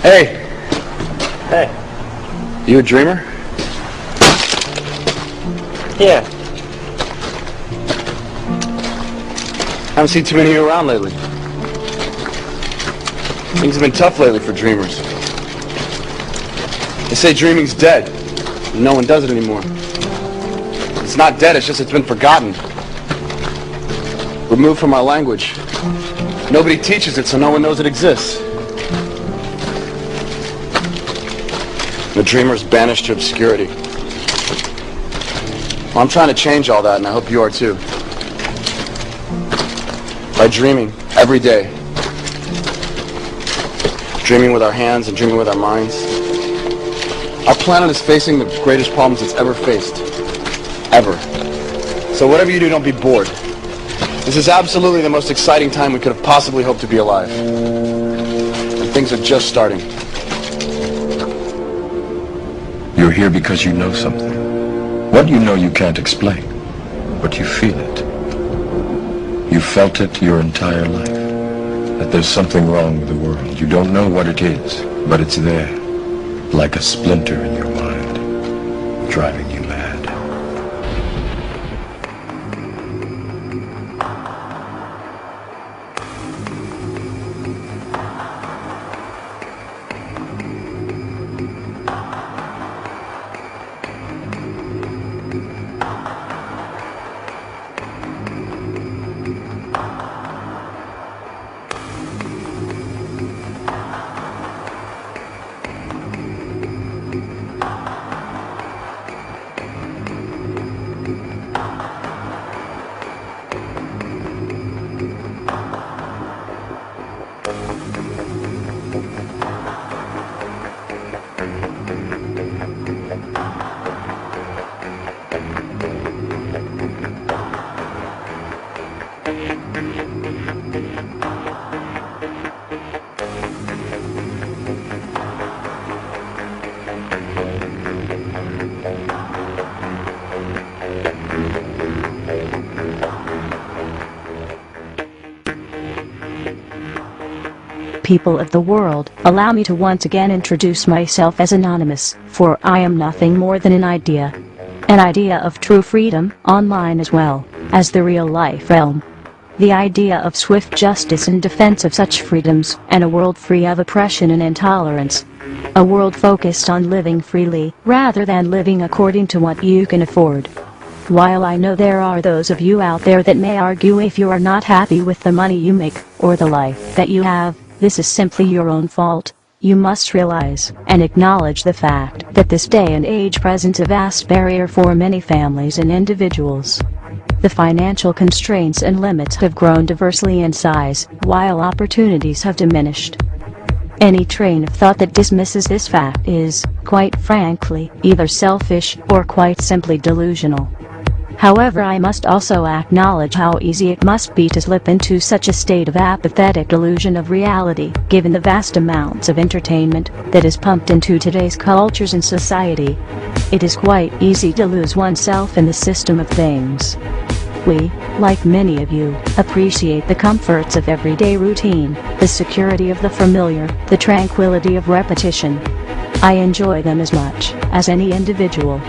Hey! Hey. You a dreamer? Yeah. Haven't seen too many of you around lately. Things have been tough lately for dreamers. They say dreaming's dead. And no one does it anymore. It's not dead, it's just it's been forgotten. Removed from our language. Nobody teaches it, so no one knows it exists. The dreamer's banished to obscurity. Well, I'm trying to change all that, and I hope you are too. By dreaming every day. Dreaming with our hands and dreaming with our minds. Our planet is facing the greatest problems it's ever faced. Ever. So whatever you do, don't be bored. This is absolutely the most exciting time we could have possibly hoped to be alive. And things are just starting. You're here because you know something. What you know you can't explain, but you feel it. You felt it your entire life. That there's something wrong with the world. You don't know what it is, but it's there. Like a splinter in your mind, driving you mad. People of the world, allow me to once again introduce myself as Anonymous, for I am nothing more than an idea. An idea of true freedom, online as well as the real-life realm. The idea of swift justice in defense of such freedoms, and a world free of oppression and intolerance. A world focused on living freely, rather than living according to what you can afford. While I know there are those of you out there that may argue if you are not happy with the money you make, or the life that you have, this is simply your own fault. You must realize and acknowledge the fact that this day and age presents a vast barrier for many families and individuals. The financial constraints and limits have grown diversely in size, while opportunities have diminished. Any train of thought that dismisses this fact is, quite frankly, either selfish or quite simply delusional. However, I must also acknowledge how easy it must be to slip into such a state of apathetic illusion of reality, given the vast amounts of entertainment that is pumped into today's cultures and society. It is quite easy to lose oneself in the system of things. We, like many of you, appreciate the comforts of everyday routine, the security of the familiar, the tranquility of repetition. I enjoy them as much as any individual.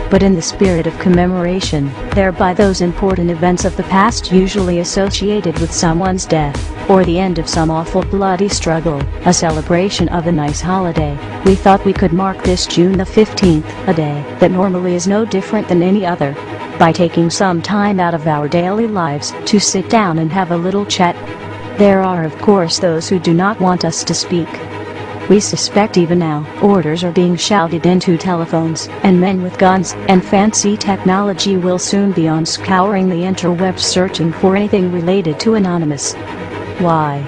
But in the spirit of commemoration, thereby those important events of the past usually associated with someone's death, or the end of some awful bloody struggle, a celebration of a nice holiday, we thought we could mark this June the 15th, a day that normally is no different than any other, by taking some time out of our daily lives to sit down and have a little chat. There are of course those who do not want us to speak. We suspect even now, orders are being shouted into telephones, and men with guns and fancy technology will soon be on scouring the interwebs searching for anything related to Anonymous. Why?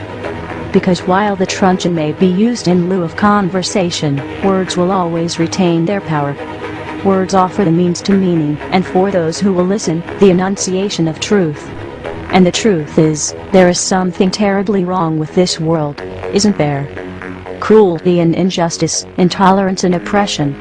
Because while the truncheon may be used in lieu of conversation, words will always retain their power. Words offer the means to meaning, and for those who will listen, the enunciation of truth. And the truth is, there is something terribly wrong with this world, isn't there? Cruelty and injustice, intolerance and oppression.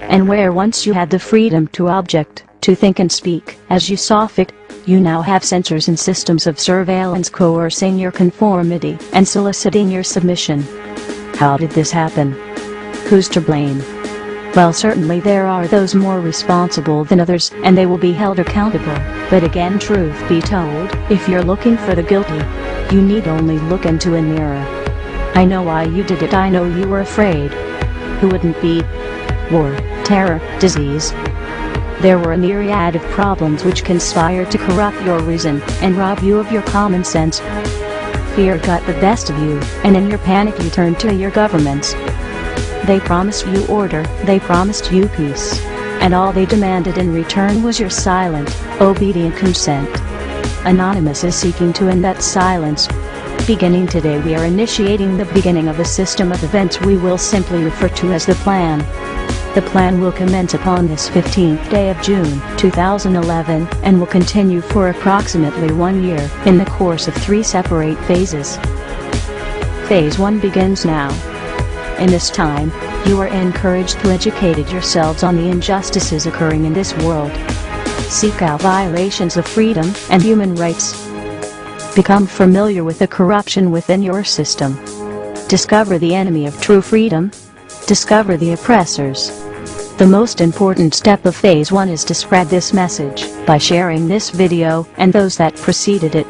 And where once you had the freedom to object, to think and speak as you saw fit, you now have censors and systems of surveillance coercing your conformity and soliciting your submission. How did this happen? Who's to blame? Well, certainly there are those more responsible than others, and they will be held accountable. But again, truth be told, if you're looking for the guilty, you need only look into a mirror. I know why you did it. I know you were afraid. Who wouldn't be? War, terror, disease. There were a myriad of problems which conspired to corrupt your reason and rob you of your common sense. Fear got the best of you, and in your panic you turned to your governments. They promised you order, they promised you peace. And all they demanded in return was your silent, obedient consent. Anonymous is seeking to end that silence. Beginning today, we are initiating the beginning of a system of events we will simply refer to as the Plan. The Plan will commence upon this 15th day of June, 2011, and will continue for approximately 1 year, in the course of 3 separate phases. Phase 1 begins now. In this time, you are encouraged to educate yourselves on the injustices occurring in this world. Seek out violations of freedom and human rights. Become familiar with the corruption within your system. Discover the enemy of true freedom. Discover the oppressors. The most important step of Phase 1 is to spread this message by sharing this video and those that preceded it.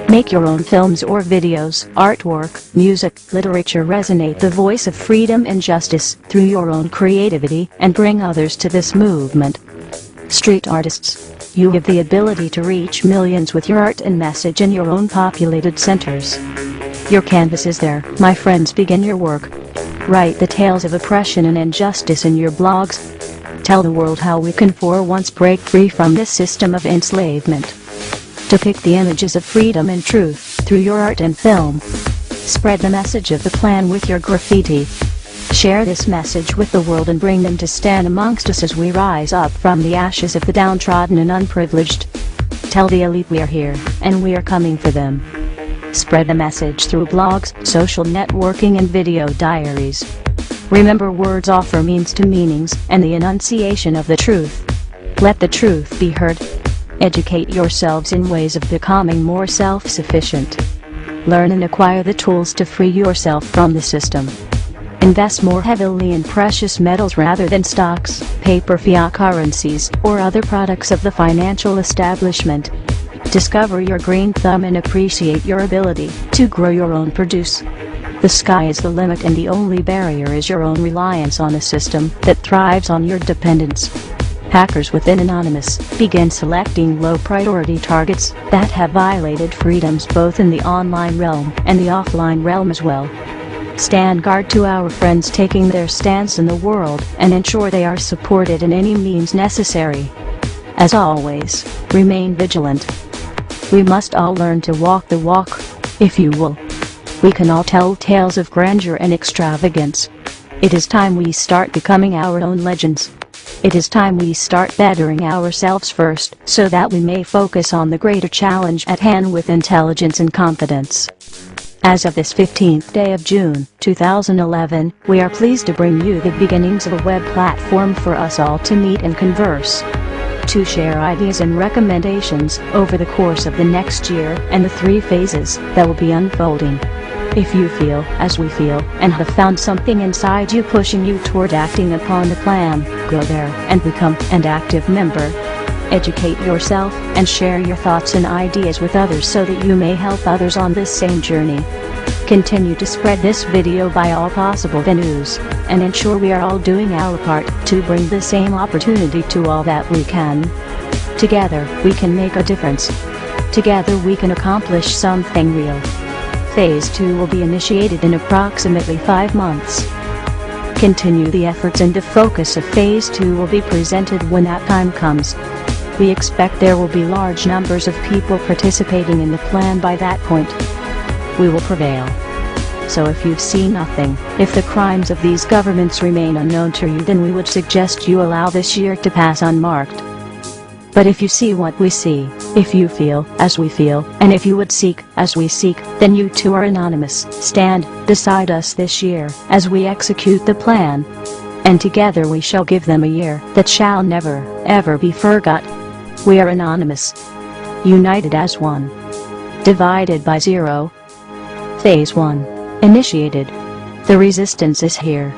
Make your own films or videos, artwork, music, literature resonate the voice of freedom and justice through your own creativity and bring others to this movement. Street artists, you have the ability to reach millions with your art and message in your own populated centers. Your canvas is there, my friends. Begin your work. Write the tales of oppression and injustice in your blogs. Tell the world how we can for once break free from this system of enslavement. Depict the images of freedom and truth through your art and film. Spread the message of the Plan with your graffiti. Share this message with the world and bring them to stand amongst us as we rise up from the ashes of the downtrodden and unprivileged. Tell the elite we are here, and we are coming for them. Spread the message through blogs, social networking and video diaries. Remember, words offer means to meanings and the enunciation of the truth. Let the truth be heard. Educate yourselves in ways of becoming more self-sufficient. Learn and acquire the tools to free yourself from the system. Invest more heavily in precious metals rather than stocks, paper, fiat currencies, or other products of the financial establishment. Discover your green thumb and appreciate your ability to grow your own produce. The sky is the limit, and the only barrier is your own reliance on a system that thrives on your dependence. Hackers within Anonymous begin selecting low-priority targets that have violated freedoms both in the online realm and the offline realm as well. Stand guard to our friends taking their stance in the world and ensure they are supported in any means necessary. As always, remain vigilant. We must all learn to walk the walk, if you will. We can all tell tales of grandeur and extravagance. It is time we start becoming our own legends. It is time we start bettering ourselves first, so that we may focus on the greater challenge at hand with intelligence and confidence. As of this 15th day of June, 2011, we are pleased to bring you the beginnings of a web platform for us all to meet and converse. To share ideas and recommendations over the course of the next year and the 3 phases that will be unfolding. If you feel, as we feel, and have found something inside you pushing you toward acting upon the plan, go there and become an active member. Educate yourself and share your thoughts and ideas with others so that you may help others on this same journey. Continue to spread this video by all possible venues, and ensure we are all doing our part to bring the same opportunity to all that we can. Together, we can make a difference. Together we can accomplish something real. Phase 2 will be initiated in approximately 5 months. Continue the efforts, and the focus of Phase 2 will be presented when that time comes. We expect there will be large numbers of people participating in the plan by that point. We will prevail. So if you've seen nothing, if the crimes of these governments remain unknown to you, then we would suggest you allow this year to pass unmarked. But if you see what we see, if you feel as we feel, and if you would seek as we seek, then you too are anonymous. Stand beside us this year as we execute the plan. And together we shall give them a year that shall never, ever be forgot. We are anonymous. United as one. Divided by zero. Phase 1. Initiated. The resistance is here.